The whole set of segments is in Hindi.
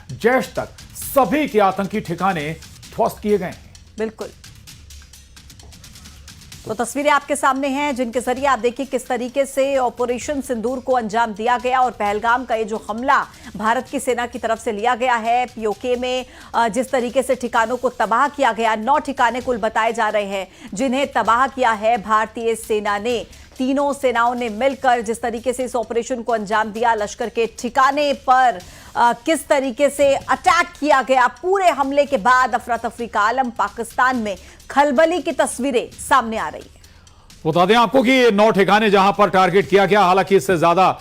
जैश तक सभी के आतंकी ठिकाने ध्वस्त किए गए हैं। बिल्कुल, तो तस्वीरें आपके सामने हैं जिनके जरिए आप देखिए किस तरीके से ऑपरेशन सिंदूर को अंजाम दिया गया और पहलगाम का ये जो हमला भारत की सेना की तरफ से लिया गया है, पीओके में जिस तरीके से ठिकानों को तबाह किया गया, 9 ठिकाने कुल बताए जा रहे हैं जिन्हें तबाह किया है भारतीय सेना ने। तीनों सेनाओं ने मिलकर जिस तरीके से इस ऑपरेशन को अंजाम दिया, लश्कर के ठिकाने पर किस तरीके से अटैक किया गया, पूरे हमले के बाद अफरा तफरी का आलम, पाकिस्तान में खलबली की तस्वीरें सामने आ रही है। बता दें आपको कि 9 ठिकाने जहां पर टारगेट किया गया, हालांकि इससे ज्यादा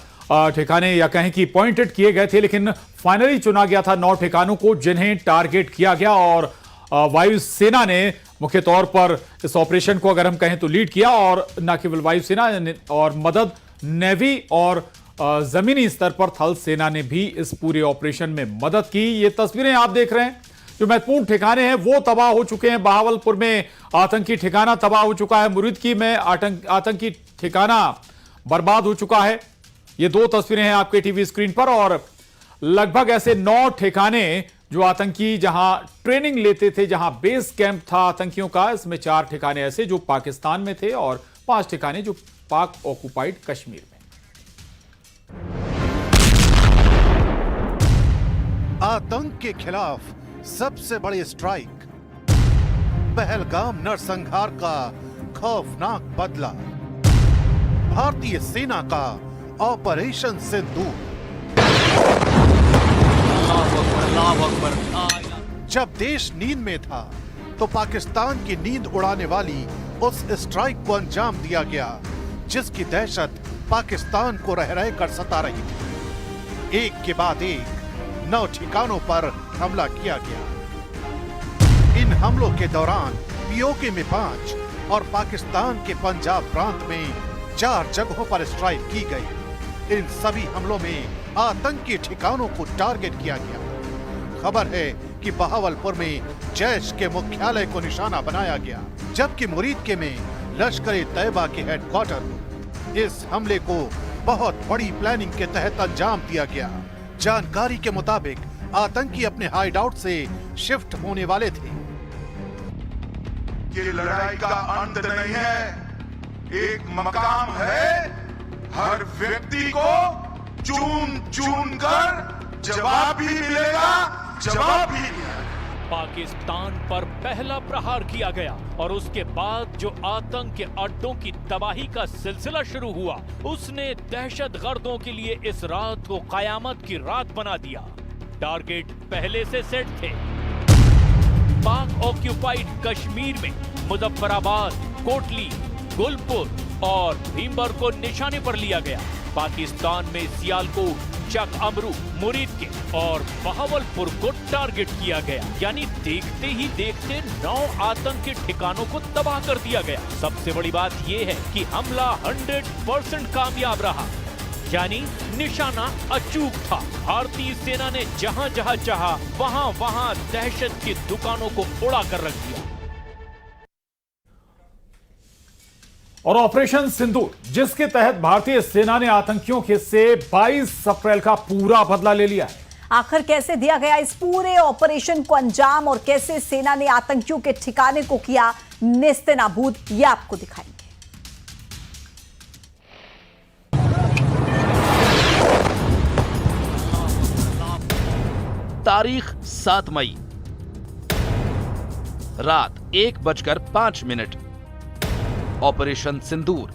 ठिकाने या कहें कि पॉइंटेड किए गए थे, लेकिन फाइनली चुना गया था 9 ठिकानों को जिन्हें टारगेट किया गया। और वायुसेना ने मुख्य तौर पर इस ऑपरेशन को अगर हम कहें तो लीड किया, और न केवल वायुसेना और मदद नेवी और जमीनी स्तर पर थल सेना ने भी इस पूरे ऑपरेशन में मदद की। ये तस्वीरें आप देख रहे हैं, जो महत्वपूर्ण ठिकाने हैं वो तबाह हो चुके हैं। बहावलपुर में आतंकी ठिकाना तबाह हो चुका है, मुरीदकी में आतंकी ठिकाना बर्बाद हो चुका है। ये 2 तस्वीरें हैं आपके टीवी स्क्रीन पर, और लगभग ऐसे 9 ठिकाने जो आतंकी जहां ट्रेनिंग लेते थे, जहां बेस कैंप था आतंकियों का, इसमें 4 ठिकाने ऐसे जो पाकिस्तान में थे और 5 ठिकाने जो पाक ऑक्युपाइड कश्मीर में। आतंक के खिलाफ सबसे बड़ी स्ट्राइक, पहलगाम नरसंहार का खौफनाक बदला, भारतीय सेना का ऑपरेशन सिंदूर। जब देश नींद में था तो पाकिस्तान की नींद उड़ाने वाली उस स्ट्राइक को अंजाम दिया गया जिसकी दहशत पाकिस्तान को रह रह कर सता रही थी। एक के बाद एक 9 ठिकानों पर हमला किया गया। इन हमलों के दौरान पीओके में 5 और पाकिस्तान के पंजाब प्रांत में 4 जगहों पर स्ट्राइक की गई। इन सभी हमलों में आतंकी ठिकानों को टारगेट किया गया। खबर है कि बहावलपुर में जैश के मुख्यालय को निशाना बनाया गया, जबकि मुरीदके में लश्कर तैयबा के हेडक्वार्टर को। इस हमले को बहुत बड़ी प्लानिंग के तहत अंजाम दिया गया। जानकारी के मुताबिक आतंकी अपने हाइडआउट से शिफ्ट होने वाले थे। ये लड़ाई का अंत नहीं है, एक मकाम है। हर व्यक्ति को चुन चुन कर जवाब भी मिलेगा, जवाब भी मिलेगा। पाकिस्तान पर पहला प्रहार किया गया और उसके बाद जो आतंक के अड्डों की तबाही का सिलसिला शुरू हुआ, उसने दहशतगर्दों के लिए इस रात को कयामत की रात बना दिया। टारगेट पहले से सेट थे। पाक ऑक्युपाइड कश्मीर में मुजफ्फराबाद, कोटली, गुलपुर और भीमबर को निशाने पर लिया गया। पाकिस्तान में सियालकोट, चक अमरू, मुरीदके और बहावलपुर को टारगेट किया गया। यानी देखते ही देखते 9 आतंकी ठिकानों को तबाह कर दिया गया। सबसे बड़ी बात यह है कि हमला 100% कामयाब रहा, यानी निशाना अचूक था। भारतीय सेना ने जहां जहां चाहा वहां वहां दहशत की दुकानों को उड़ा कर रख दिया। और ऑपरेशन सिंदूर, जिसके तहत भारतीय सेना ने आतंकियों के से 22 अप्रैल का पूरा बदला ले लिया है। आखिर कैसे दिया गया इस पूरे ऑपरेशन को अंजाम और कैसे सेना ने आतंकियों के ठिकाने को किया नेस्तनाबूद, ये आपको दिखाएंगे। तारीख 7 मई, रात 1:05। ऑपरेशन सिंदूर।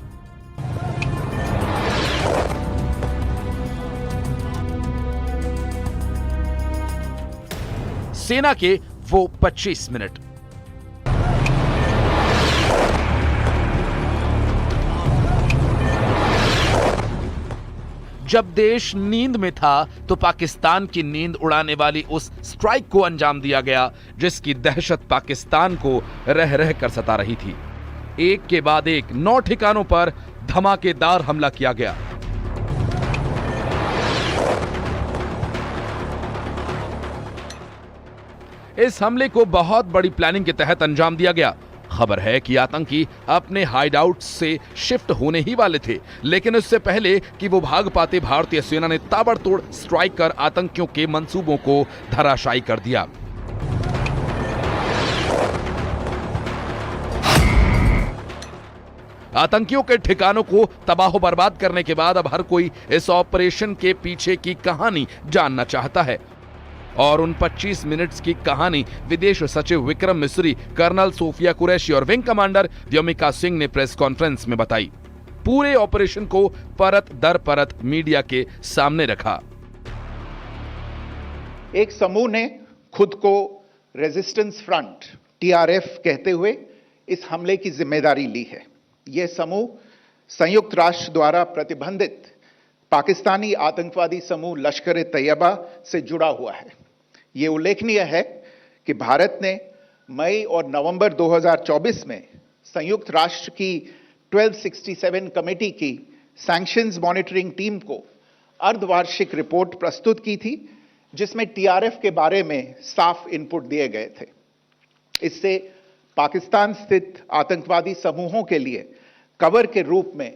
सेना के वो 25 मिनट। जब देश नींद में था तो पाकिस्तान की नींद उड़ाने वाली उस स्ट्राइक को अंजाम दिया गया जिसकी दहशत पाकिस्तान को रह रह कर सता रही थी। एक के बाद एक 9 ठिकानों पर धमाकेदार हमला किया गया। इस हमले को बहुत बड़ी प्लानिंग के तहत अंजाम दिया गया। खबर है कि आतंकी अपने हाइडआउट से शिफ्ट होने ही वाले थे, लेकिन इससे पहले कि वो भाग पाते भारतीय सेना ने ताबड़तोड़ स्ट्राइक कर आतंकियों के मंसूबों को धराशायी कर दिया। आतंकियों के ठिकानों को तबाह बर्बाद करने के बाद अब हर कोई इस ऑपरेशन के पीछे की कहानी जानना चाहता है और उन 25 मिनट्स की कहानी विदेश सचिव विक्रम मिस्री, कर्नल सोफिया कुरैशी और विंग कमांडर व्योमिका सिंह ने प्रेस कॉन्फ्रेंस में बताई। पूरे ऑपरेशन को परत दर परत मीडिया के सामने रखा। एक समूह ने खुद को रेजिस्टेंस फ्रंट TRF कहते हुए इस हमले की जिम्मेदारी ली है। यह समूह संयुक्त राष्ट्र द्वारा प्रतिबंधित पाकिस्तानी आतंकवादी समूह लश्कर-ए-तैयबा से जुड़ा हुआ है। यह उल्लेखनीय है कि भारत ने मई और नवंबर 2024 में संयुक्त राष्ट्र की 1267 कमेटी की सैंक्शंस मॉनिटरिंग टीम को अर्धवार्षिक रिपोर्ट प्रस्तुत की थी, जिसमें TRF के बारे में साफ इनपुट दिए गए थे। इससे पाकिस्तान स्थित आतंकवादी समूहों के लिए कवर के रूप में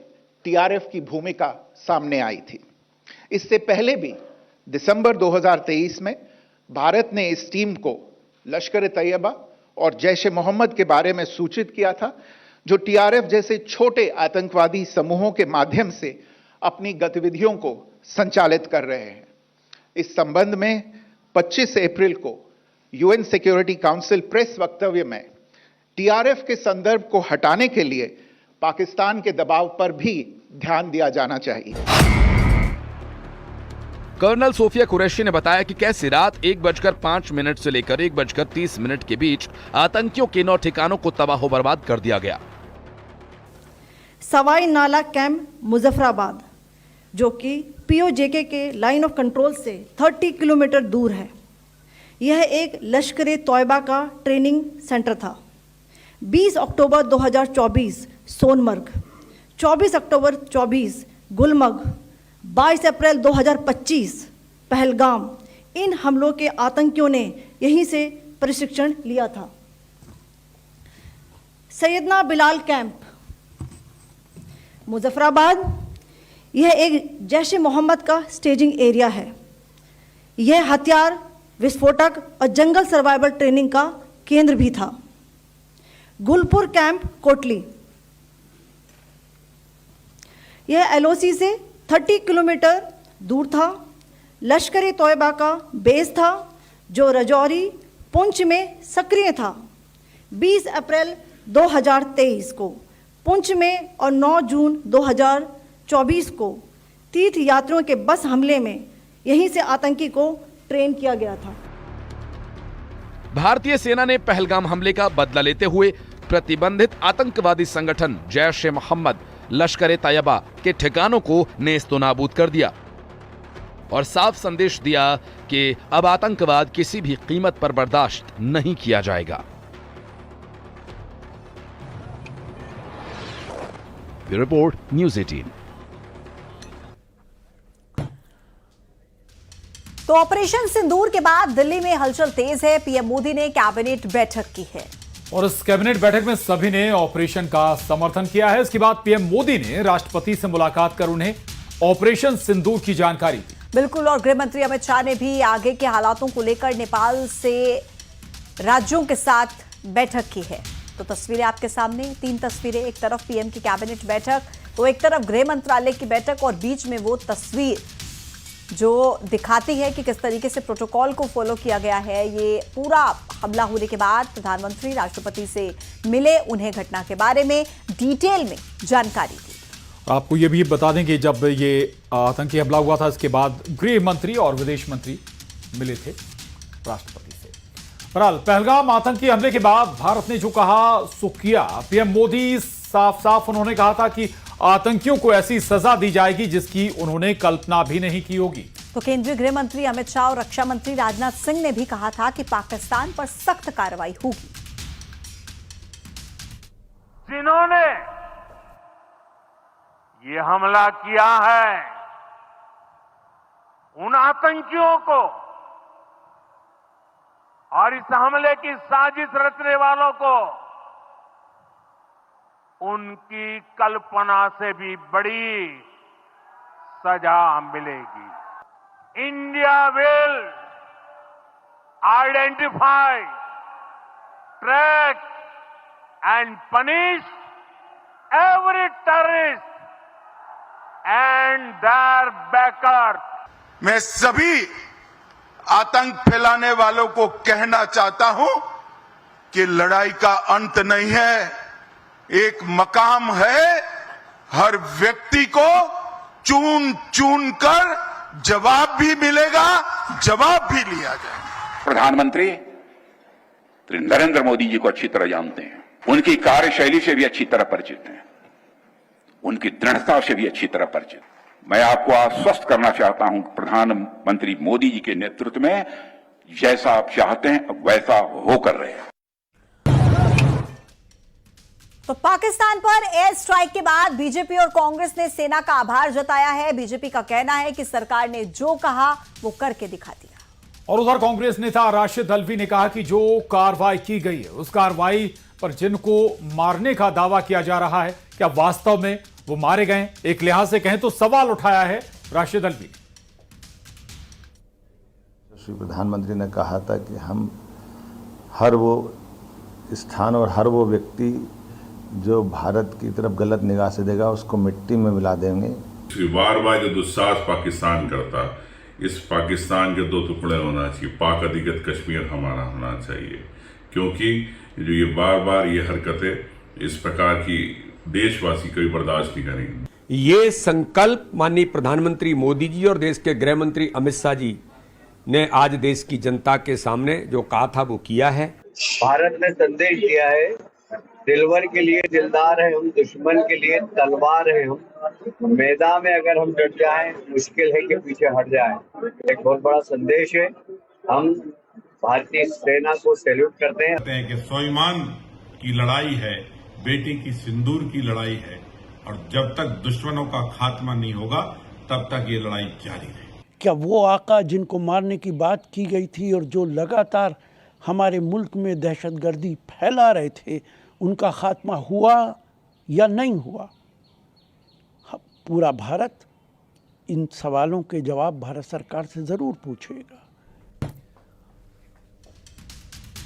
TRF की भूमिका सामने आई थी। इससे पहले भी दिसंबर 2023 में भारत ने इस टीम को लश्कर-ए-तैयबा और जैश-ए-मोहम्मद के बारे में सूचित किया था, जो TRF जैसे छोटे आतंकवादी समूहों के माध्यम से अपनी गतिविधियों को संचालित कर रहे हैं। इस संबंध में 25 अप्रैल को UN सिक्योरिटी काउंसिल प्रेस वक्तव्य में TRF के संदर्भ को हटाने के लिए पाकिस्तान के दबाव पर भी ध्यान दिया जाना चाहिए। कर्नल सोफिया कुरैशी ने बताया कि कैसे रात 1:05 से लेकर 1:30 के बीच आतंकियों के 9 ठिकानों को तबाह बर्बाद कर दिया गया। सवाई नाला कैंप मुजफ्फराबाद, जो कि POJK के लाइन ऑफ कंट्रोल से 30 किलोमीटर दूर है, यह एक लश्कर-ए-तैयबा का ट्रेनिंग सेंटर था। 20 अक्टूबर 2024 सोनमर्ग, 24 अक्टूबर 24 गुलमर्ग, 22 अप्रैल 2025 पहलगाम, इन हमलों के आतंकियों ने यहीं से प्रशिक्षण लिया था। सैयदना बिलाल कैंप मुजफ्फराबाद, यह एक जैश-ए-मोहम्मद का स्टेजिंग एरिया है। यह हथियार, विस्फोटक और जंगल सर्वाइवल ट्रेनिंग का केंद्र भी था। गुलपुर कैंप कोटली, यह LOC से 30 किलोमीटर दूर था। लश्कर-ए-तैयबा का बेस था, जो रजौरी, पुंछ में सक्रिय था। 20 अप्रैल 2023 को पुंछ में और 9 जून 2024 को तीर्थ यात्रियों के बस हमले में यहीं से आतंकी को ट्रेन किया गया था। भारतीय सेना ने पहलगाम हमले का बदला लेते हुए प्रतिबंधित आतंकवादी संगठन जैश-ए-मोहम्मद, लश्कर-ए-तैयबा के ठिकानों को नेस्तनाबूद कर दिया और साफ संदेश दिया कि अब आतंकवाद किसी भी कीमत पर बर्दाश्त नहीं किया जाएगा। Bureau report, news 18। तो ऑपरेशन सिंदूर के बाद दिल्ली में हलचल तेज है। पीएम मोदी ने कैबिनेट बैठक की है और इस कैबिनेट बैठक में सभी ने ऑपरेशन का समर्थन किया है। इसके बाद पीएम मोदी ने राष्ट्रपति से मुलाकात कर उन्हें ऑपरेशन सिंदूर की जानकारी दी। बिल्कुल, और गृह मंत्री अमित शाह ने भी आगे के हालातों को लेकर नेपाल से राज्यों के साथ बैठक की है। तो तस्वीरें आपके सामने, 3 तस्वीरें, एक तरफ पीएम की कैबिनेट बैठक, तो एक तरफ गृह मंत्रालय की बैठक और बीच में वो तस्वीर जो दिखाती है कि किस तरीके से प्रोटोकॉल को फॉलो किया गया है। ये पूरा हमला होने के बाद प्रधानमंत्री राष्ट्रपति से मिले, उन्हें घटना के बारे में डिटेल में जानकारी दी। आपको ये भी बता दें कि जब ये आतंकी हमला हुआ था, इसके बाद गृह मंत्री और विदेश मंत्री मिले थे राष्ट्रपति से। बहरहाल पहलगाम आतंकी हमले के बाद भारत ने जो कहा सो किया। पीएम मोदी साफ साफ उन्होंने कहा था कि आतंकियों को ऐसी सजा दी जाएगी जिसकी उन्होंने कल्पना भी नहीं की होगी। तो केंद्रीय गृह मंत्री अमित शाह और रक्षा मंत्री राजनाथ सिंह ने भी कहा था कि पाकिस्तान पर सख्त कार्रवाई होगी। जिन्होंने ये हमला किया है, उन आतंकियों को और इस हमले की साजिश रचने वालों को उनकी कल्पना से भी बड़ी सजा मिलेगी। India will identify, track and punish every terrorist and their backers. मैं सभी आतंक फैलाने वालों को कहना चाहता हूं कि लड़ाई का अंत नहीं है, एक मकाम है। हर व्यक्ति को चुन चुन कर जवाब भी मिलेगा, जवाब भी लिया जाएगा। प्रधानमंत्री श्री नरेंद्र मोदी जी को अच्छी तरह जानते हैं, उनकी कार्यशैली से भी अच्छी तरह परिचित हैं, उनकी दृढ़ता से भी अच्छी तरह परिचित। मैं आपको आश्वस्त करना चाहता हूं, प्रधानमंत्री मोदी जी के नेतृत्व में जैसा आप चाहते हैं वैसा होकर रहे। तो पाकिस्तान पर एयर स्ट्राइक के बाद बीजेपी और कांग्रेस ने सेना का आभार जताया है। बीजेपी का कहना है कि सरकार ने जो कहा वो करके दिखा दिया। और उधर कांग्रेस नेता राशिद अल्वी ने कहा कि जो कार्रवाई की गई है उस कार्रवाई पर जिनको मारने का दावा किया जा रहा है, क्या वास्तव में वो मारे गए? एक लिहाज से कहें तो सवाल उठाया है राशिद अल्वी। श्री प्रधानमंत्री ने कहा था कि हम हर वो स्थान और हर वो व्यक्ति जो भारत की तरफ गलत निगाह से देगा उसको मिट्टी में मिला देंगे। बार बार जो दुस्साहस पाकिस्तान करता, इस पाकिस्तान के दो टुकड़े होना चाहिए, पाक अधिकृत कश्मीर हमारा होना चाहिए, क्योंकि जो ये बार बार ये हरकतें इस प्रकार की देशवासी कभी बर्दाश्त नहीं करेंगे। ये संकल्प माननीय प्रधानमंत्री मोदी जी और देश के गृह मंत्री अमित शाह जी ने आज देश की जनता के सामने जो कहा था वो किया है। भारत ने संदेश दिया है, दिलवर के लिए दिलदार है हम, दुश्मन के लिए तलवार है हम। मैदान में अगर हम डट जाएं, मुश्किल है कि पीछे हट जाएं। एक बहुत बड़ा संदेश है। हम भारतीय सेना को सैल्यूट करते हैं कि स्वाभिमान की लड़ाई है, बेटी की सिंदूर की लड़ाई है, और जब तक दुश्मनों का खात्मा नहीं होगा तब तक ये लड़ाई जारी रहेगी। क्या वो आका जिनको मारने की बात की गई थी और जो लगातार हमारे मुल्क में दहशतगर्दी फैला रहे थे, उनका खात्मा हुआ या नहीं हुआ? पूरा भारत इन सवालों के जवाब भारत सरकार से जरूर पूछेगा।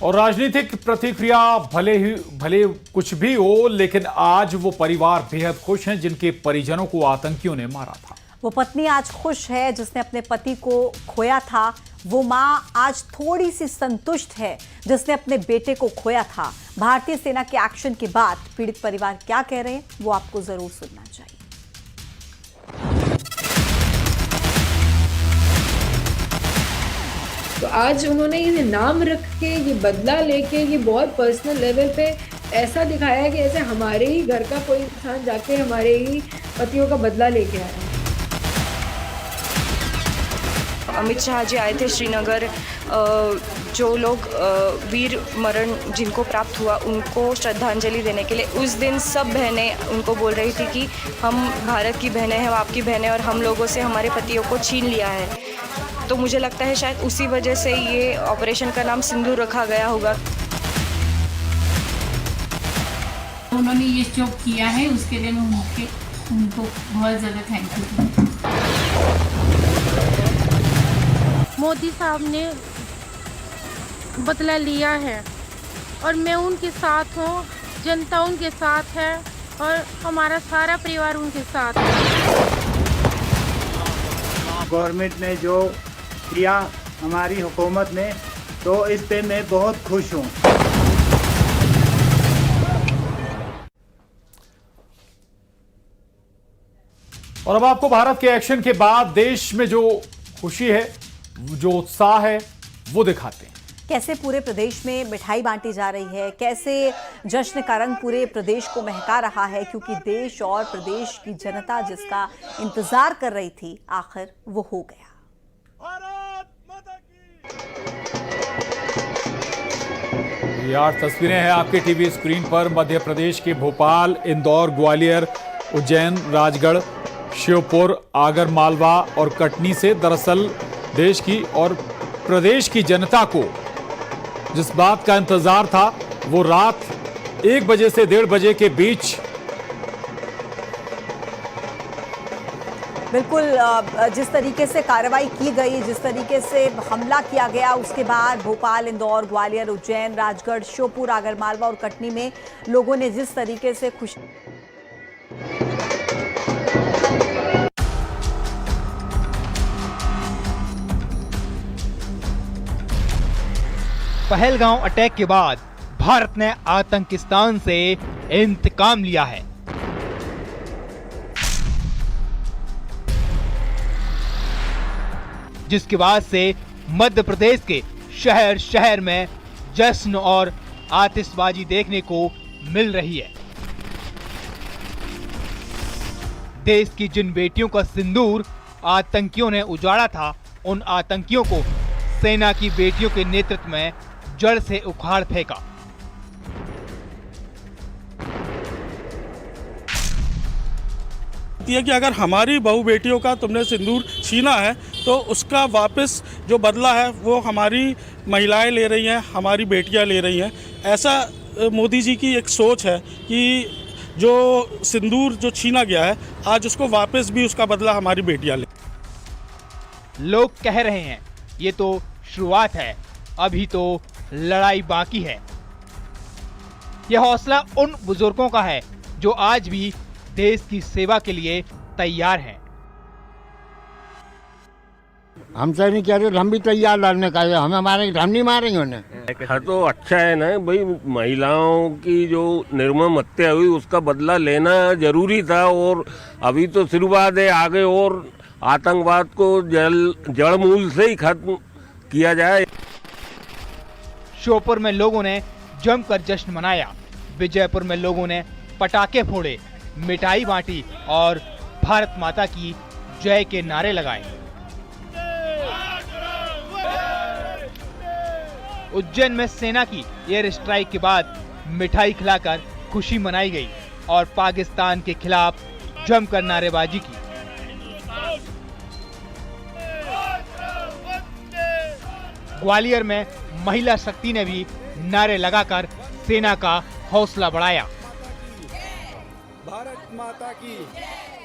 और राजनीतिक प्रतिक्रिया भले कुछ भी हो, लेकिन आज वो परिवार बेहद खुश हैं जिनके परिजनों को आतंकियों ने मारा था। वो पत्नी आज खुश है जिसने अपने पति को खोया था। वो मां आज थोड़ी सी संतुष्ट है जिसने अपने बेटे को खोया था। भारतीय सेना के एक्शन के बाद पीड़ित परिवार क्या कह रहे हैं वो आपको जरूर सुनना चाहिए। तो आज उन्होंने ये नाम रख के, ये बदला लेके, ये बहुत पर्सनल लेवल पे ऐसा दिखाया है कि ऐसे हमारे ही घर का कोई इंसान जाके हमारे ही पतियों का बदला लेके आया है। अमित शाह जी आए थे श्रीनगर, जो लोग वीर मरण जिनको प्राप्त हुआ उनको श्रद्धांजलि देने के लिए। उस दिन सब बहनें उनको बोल रही थी कि हम भारत की बहनें हैं, हम आपकी बहनें, और हम लोगों से हमारे पतियों को छीन लिया है। तो मुझे लगता है शायद उसी वजह से ये ऑपरेशन का नाम सिंदूर रखा गया होगा। उन्होंने ये जो किया है उसके लिए मैं उनको बहुत ज़्यादा थैंक यू। मोदी साहब ने बदला लिया है और मैं उनके साथ हूँ, जनता उनके साथ है और हमारा सारा परिवार उनके साथ है। गवर्नमेंट ने जो किया, हमारी हुकूमत ने, तो इस पे मैं बहुत खुश हूँ। और अब आपको भारत के एक्शन के बाद देश में जो खुशी है, जो उत्साह है, वो दिखाते हैं। कैसे पूरे प्रदेश में मिठाई बांटी जा रही है, कैसे जश्न का रंग पूरे प्रदेश को महका रहा है, क्योंकि देश और प्रदेश की जनता जिसका इंतजार कर रही थी आखिर वो हो गया। ये 8 तस्वीरें हैं आपके टीवी स्क्रीन पर। मध्य प्रदेश के भोपाल, इंदौर, ग्वालियर, उज्जैन, राजगढ़, श्योपुर, आगर मालवा और कटनी से दरअसल देश की और प्रदेश की जनता को जिस बात का इंतजार था वो रात 1 बजे से 1:30 बजे के बीच बिल्कुल, जिस तरीके से कार्रवाई की गई, जिस तरीके से हमला किया गया, उसके बाद भोपाल, इंदौर, ग्वालियर, उज्जैन, राजगढ़, श्योपुर, आगरमालवा और कटनी में लोगों ने जिस तरीके से खुशी पहलगांव अटैक के बाद भारत ने आतंकिस्तान से इंतकाम लिया है। जिसके बाद से मध्य प्रदेश के शहर शहर में जश्न और आतिशबाजी देखने को मिल रही है। देश की जिन बेटियों का सिंदूर आतंकियों ने उजाड़ा था, उन आतंकियों को सेना की बेटियों के नेतृत्व में जड़ से उखाड़ फेंका। कि अगर हमारी बहू बेटियों का तुमने सिंदूर छीना है तो उसका वापस जो बदला है वो हमारी महिलाएं ले रही हैं, हमारी बेटियां ले रही हैं। ऐसा मोदी जी की एक सोच है कि जो सिंदूर जो छीना गया है, आज उसको वापस भी उसका बदला हमारी बेटियां ले। लोग कह रहे हैं ये तो शुरुआत है, अभी तो लड़ाई बाकी है। यह हौसला उन बुजुर्गों का है जो आज भी देश की सेवा के लिए तैयार हैं। हमसे नहीं कह रहे, हम भी तैयार लड़ने का, हम नहीं मारेंगे उन्हें। हाँ तो अच्छा है ना भाई, महिलाओं की जो निर्मम हत्या हुई उसका बदला लेना जरूरी था, और अभी तो शुरुआत है, आगे और आतंकवाद को जड़ मूल से ही खत्म किया जाए। श्योपुर में लोगों ने जमकर जश्न मनाया, विजयपुर में लोगों ने पटाखे फोड़े, मिठाई बांटी और भारत माता की जय के नारे लगाए। उज्जैन में सेना की एयर स्ट्राइक के बाद मिठाई खिलाकर खुशी मनाई गई और पाकिस्तान के खिलाफ जमकर नारेबाजी की। ग्वालियर में महिला शक्ति ने भी नारे लगाकर सेना का हौसला बढ़ाया। भारत माता की।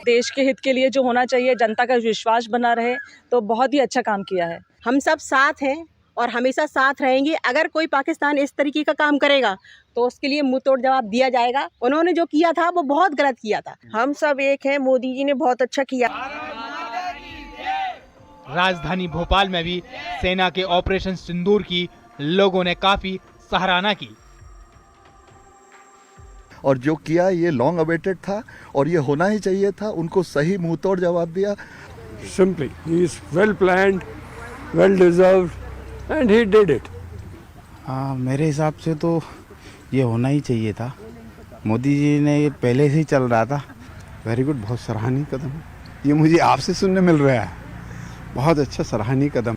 देश के हित के लिए जो होना चाहिए, जनता का विश्वास बना रहे, तो बहुत ही अच्छा काम किया है। हम सब साथ हैं और हमेशा साथ रहेंगे। अगर कोई पाकिस्तान इस तरीके का काम करेगा तो उसके लिए मुंह तोड़ जवाब दिया जाएगा। उन्होंने जो किया था वो बहुत गलत किया था। हम सब एक हैं, मोदी जी ने बहुत अच्छा किया। राजधानी भोपाल में भी सेना के ऑपरेशन सिंदूर की लोगों ने काफी सराहना की। और जो किया ये लॉन्ग अवेटेड था और ये होना ही चाहिए था, उनको सही मुंह तोड़ जवाब दिया। Simply, he is well planned, well deserved, and he did it. मेरे हिसाब से तो ये होना ही चाहिए था। मोदी जी ने ये पहले से ही चल रहा था। वेरी गुड, बहुत सराहनीय कदम ये मुझे आपसे सुनने मिल रहा है। बहुत अच्छा सराहनीय कदम।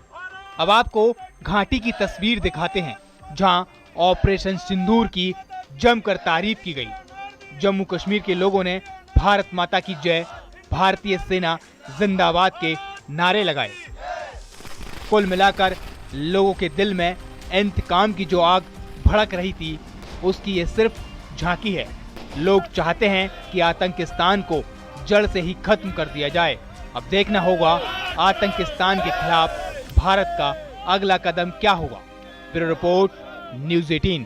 अब आपको घाटी की तस्वीर दिखाते हैं जहां ऑपरेशन सिंदूर की जमकर तारीफ की गई। जम्मू कश्मीर के लोगों ने भारत माता की जय, भारतीय सेना जिंदाबाद के नारे लगाए। कुल मिलाकर लोगों के दिल में इंतकाम की जो आग भड़क रही थी, उसकी ये सिर्फ झांकी है। लोग चाहते हैं कि आतंकिस्तान को जड़ से ही खत्म कर दिया जाए। अब देखना होगा आतंकिस्तान के खिलाफ भारत का अगला कदम क्या होगा। Bureau report, news 18।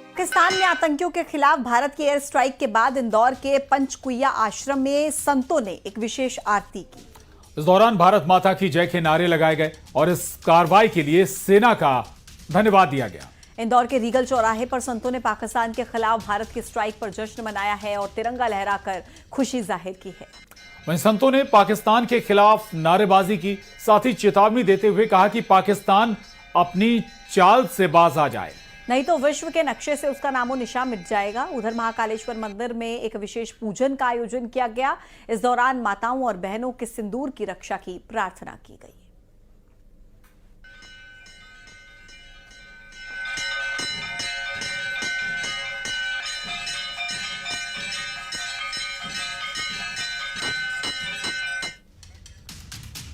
पाकिस्तान में आतंकियों के खिलाफ भारत की एयर स्ट्राइक के बाद इंदौर के पंचकुइया आश्रम में संतों ने एक विशेष आरती की। इस दौरान भारत माता की जय के नारे लगाए गए और इस कार्रवाई के लिए सेना का धन्यवाद दिया गया। इंदौर के रीगल चौराहे पर संतों ने पाकिस्तान के खिलाफ भारत की स्ट्राइक पर जश्न मनाया है और तिरंगा लहराकर खुशी जाहिर की है। वहीं संतों ने पाकिस्तान के खिलाफ नारेबाजी की, साथ ही चेतावनी देते हुए कहा कि पाकिस्तान अपनी चाल से बाज आ जाए, नहीं तो विश्व के नक्शे से उसका नामो निशान मिट जाएगा। उधर महाकालेश्वर मंदिर में एक विशेष पूजन का आयोजन किया गया। इस दौरान माताओं और बहनों के सिंदूर की रक्षा की प्रार्थना की गई।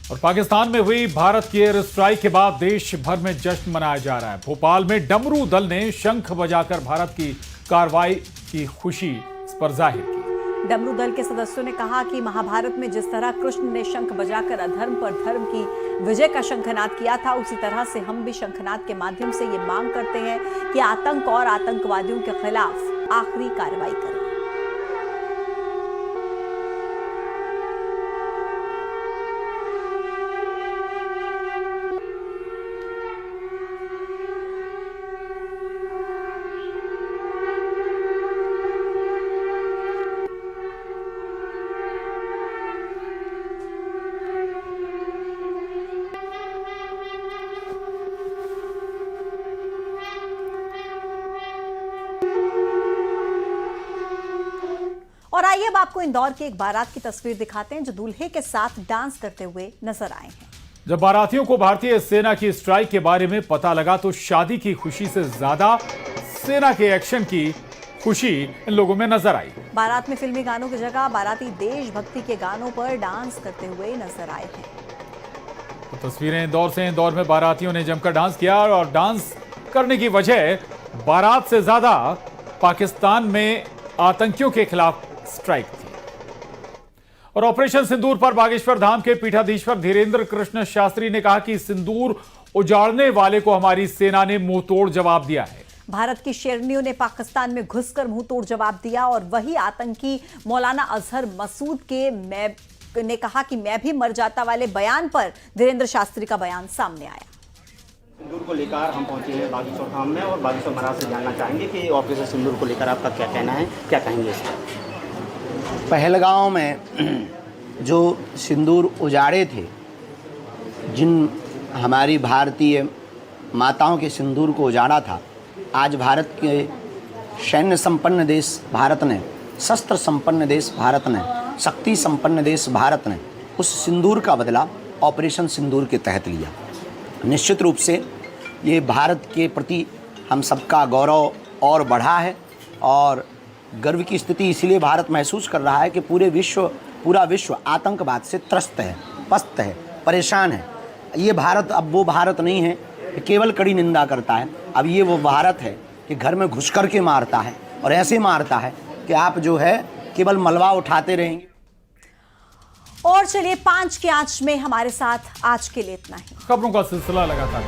और पाकिस्तान में हुई भारत की एयर स्ट्राइक के बाद देश भर में जश्न मनाया जा रहा है। भोपाल में डमरू दल ने शंख बजाकर भारत की कार्रवाई की खुशी इस पर जाहिर की। डमरू दल के सदस्यों ने कहा कि महाभारत में जिस तरह कृष्ण ने शंख बजाकर अधर्म पर धर्म की विजय का शंखनाद किया था, उसी तरह से हम भी शंखनाद के माध्यम से ये मांग करते हैं कि आतंक और आतंकवादियों के खिलाफ आखिरी कार्रवाई करें। और आइए अब आपको इंदौर की एक बारात की तस्वीर दिखाते हैं जो दूल्हे के साथ डांस करते हुए नजर आए हैं। जब बारातियों को भारतीय सेना की स्ट्राइक के बारे में पता लगा तो शादी की खुशी से ज्यादा सेना के एक्शन की खुशी इन लोगों में नजर आई। बारात में फिल्मी गानों की जगह बाराती देशभक्ति के गानों पर डांस करते हुए नजर आए हैं। तो तस्वीरें इंदौर से। इंदौर में बारातियों ने जमकर डांस किया और डांस करने की वजह बारात से ज्यादा पाकिस्तान में आतंकियों के खिलाफ स्ट्राइक थी। और ऑपरेशन सिंदूर पर बागेश्वर धाम के पीठाधीश्वर धीरेन्द्र कृष्ण शास्त्री ने कहा कि सिंदूर उजाड़ने वाले को हमारी सेना ने मुंहतोड़ जवाब दिया है। भारत की शेरनियों ने पाकिस्तान में घुसकर मुंहतोड़ जवाब दिया और वही आतंकी मौलाना अजहर मसूद ने कहा कि मैं भी मर जाता वाले बयान पर धीरेन्द्र शास्त्री का बयान सामने आया। सिंदूर को लेकर हम पहुंचे हैं बागेश्वर धाम में और बागेश्वर महाराज से जानना चाहेंगे कि ऑपरेशन सिंदूर को लेकर आपका क्या कहना है, क्या कहेंगे इस पर? पहलगांव में जो सिंदूर उजाड़े थे, जिन हमारी भारतीय माताओं के सिंदूर को उजाड़ा था, आज भारत के सैन्य संपन्न देश भारत ने, शस्त्र संपन्न देश भारत ने, शक्ति संपन्न देश भारत ने उस सिंदूर का बदला ऑपरेशन सिंदूर के तहत लिया। निश्चित रूप से ये भारत के प्रति हम सबका गौरव और बढ़ा है और गर्व की स्थिति इसलिए भारत महसूस कर रहा है कि पूरा विश्व आतंकवाद से त्रस्त है, पस्त है, परेशान है। ये भारत अब वो भारत नहीं है कि केवल कड़ी निंदा करता है। अब ये वो भारत है कि घर में घुस कर के मारता है और ऐसे मारता है कि आप जो है केवल मलबा उठाते रहेंगे। और चलिए 5 की आंच में हमारे साथ आज के लिए इतना ही। खबरों का सिलसिला लगातार